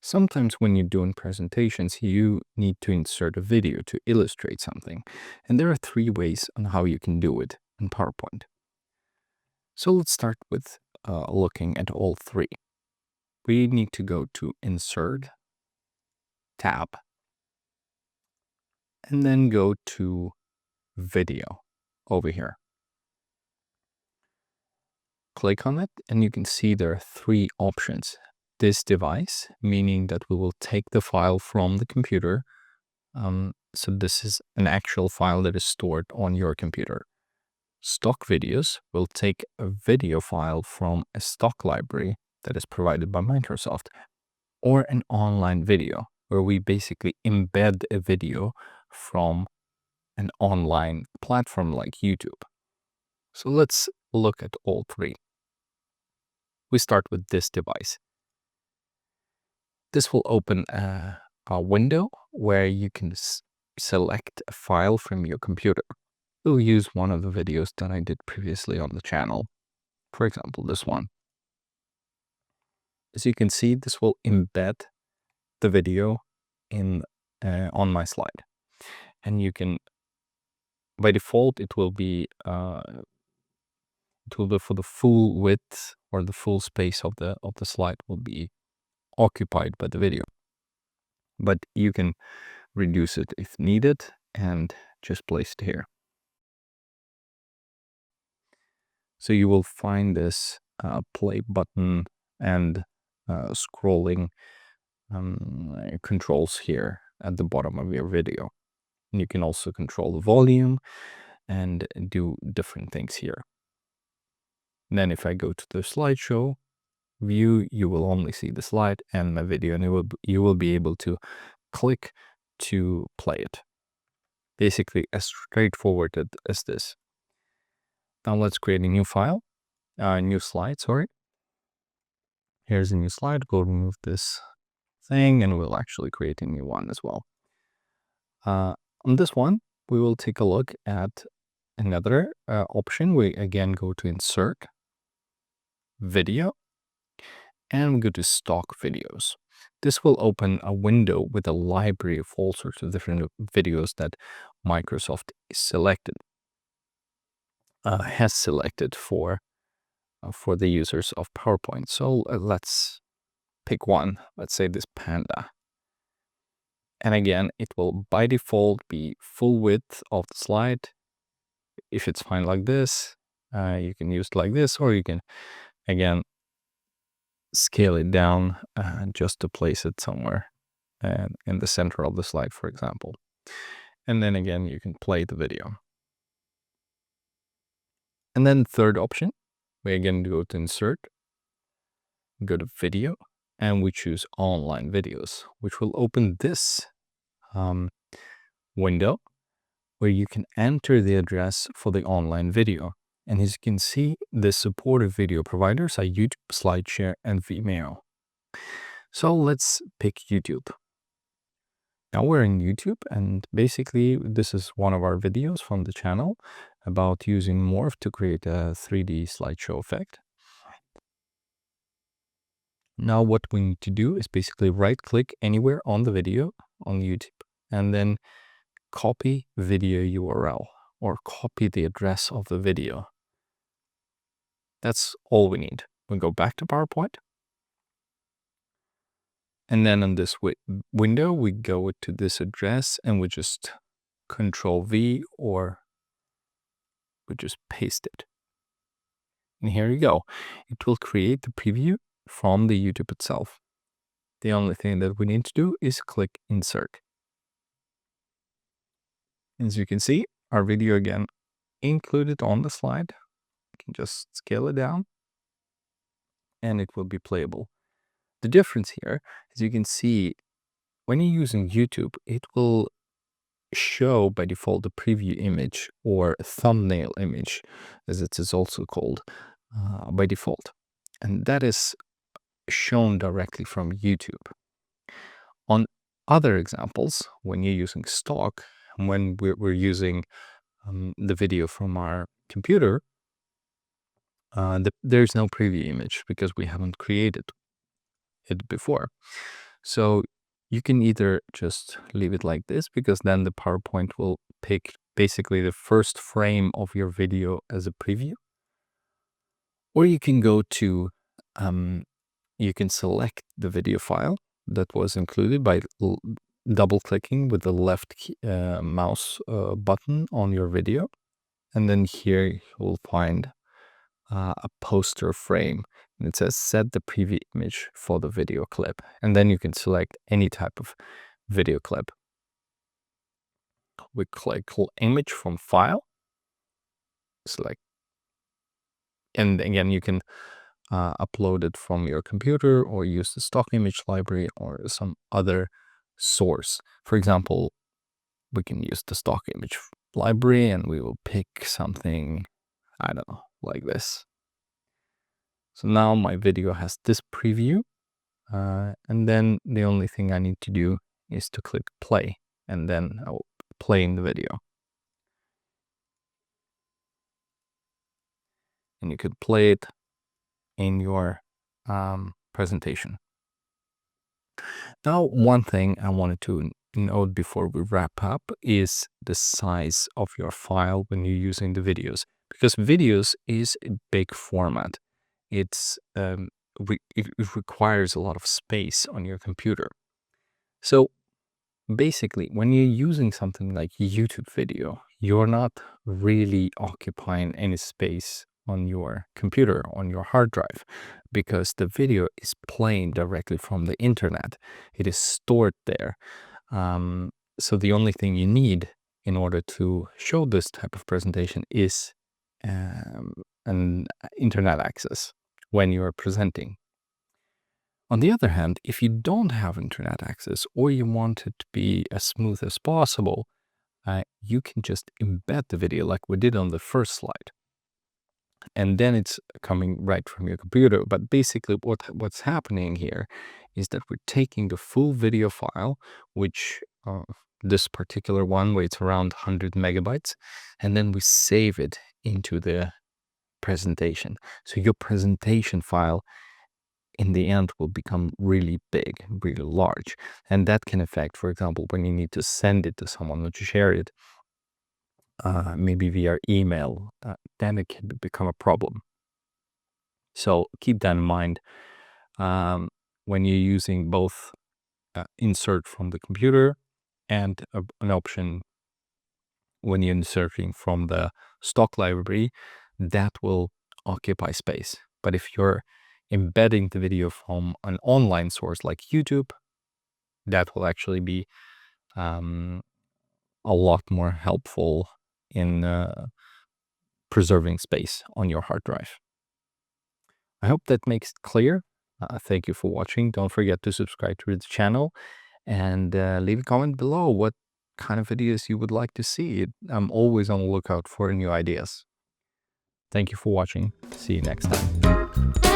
Sometimes when you're doing presentations, you need to insert a video to illustrate something. And there are 3 ways on how you can do it in PowerPoint. So let's start with looking at all 3. We need to go to Insert, Tab, and then go to Video over here. Click on it, and you can see there are 3 options. This device, meaning that we will take the file from the computer. So this is an actual file that is stored on your computer. Stock videos will take a video file from a stock library that is provided by Microsoft, or an online video where we basically embed a video from an online platform like YouTube. So let's look at all 3. We start with this device. This will open a window where you can select a file from your computer. We'll use one of the videos that I did previously on the channel. For example, this one. As you can see, this will embed the video on my slide. And you can, by default, it will be for the full width, or the full space of the slide will be occupied by the video. But you can reduce it if needed and just place it here. So you will find this play button and scrolling controls here at the bottom of your video. And you can also control the volume and do different things here. And then if I go to the slideshow view, you will only see the slide and my video, and you will be able to click to play it. Basically as straightforward as this. Now let's create a new file, new slide, sorry. Here's a new slide. Go remove this thing and we'll actually create a new one as well. On this one, we will take a look at another option. We again go to Insert, Video, and we go to Stock Videos. This will open a window with a library of all sorts of different videos that Microsoft has selected for the users of PowerPoint. So let's pick one. Let's say this panda. And again, it will by default be full width of the slide. If it's fine like this, you can use it like this, or you can, again, scale it down just to place it somewhere in the center of the slide, for example. And then again, you can play the video. And then third option, we again go to Insert, go to Video, and we choose Online Videos, which will open this window where you can enter the address for the online video. And as you can see, the supported video providers are YouTube, SlideShare, and Vimeo. So let's pick YouTube. Now we're in YouTube, and basically this is one of our videos from the channel about using Morph to create a 3D slideshow effect. Now what we need to do is basically right-click anywhere on the video on YouTube, and then copy video URL, or copy the address of the video. That's all we need. We go back to PowerPoint. And then on this window, we go to this address and we just Control V, or we just paste it. And here you go. It will create the preview from the YouTube itself. The only thing that we need to do is click Insert. As you can see, our video again included on the slide. You can just scale it down and it will be playable. The difference here, as you can see, when you're using YouTube, it will show by default the preview image, or thumbnail image, as it is also called by default. And that is shown directly from YouTube. On other examples, when you're using stock, when we're using the video from our computer, there's no preview image because we haven't created it before. So you can either just leave it like this, because then the PowerPoint will pick basically the first frame of your video as a preview. Or you can go to, you can select the video file that was included by double clicking with the left mouse button on your video. And then here you will find a poster frame, and it says set the preview image for the video clip. And then you can select any type of video clip. We click image from file, select, and again, you can upload it from your computer or use the stock image library or some other source. For example, we can use the stock image library and we will pick something, I don't know, like this. So now my video has this preview, and then the only thing I need to do is to click play, and then I will play in the video. And you could play it in your presentation. Now, one thing I wanted to note before we wrap up is the size of your file when you're using the videos, because videos is a big format. It requires a lot of space on your computer. So basically, when you're using something like YouTube video, you're not really occupying any space on your computer, on your hard drive, because the video is playing directly from the internet. It is stored there. So the only thing you need in order to show this type of presentation is an internet access when you're presenting. On the other hand, if you don't have internet access or you want it to be as smooth as possible, you can just embed the video like we did on the first slide. And then it's coming right from your computer. But basically what's happening here is that we're taking the full video file, which this particular one weighs around 100 megabytes, and then we save it into the presentation. So your presentation file in the end will become really big, really large. And that can affect, for example, when you need to send it to someone or to share it, maybe via email, then it can become a problem. So keep that in mind when you're using both insert from the computer and an option when you're inserting from the stock library, that will occupy space. But if you're embedding the video from an online source like YouTube, that will actually be a lot more helpful in preserving space on your hard drive. I hope that makes it clear. Thank you for watching. Don't forget to subscribe to the channel and leave a comment below what kind of videos you would like to see. I'm always on the lookout for new ideas. Thank you for watching. See you next time.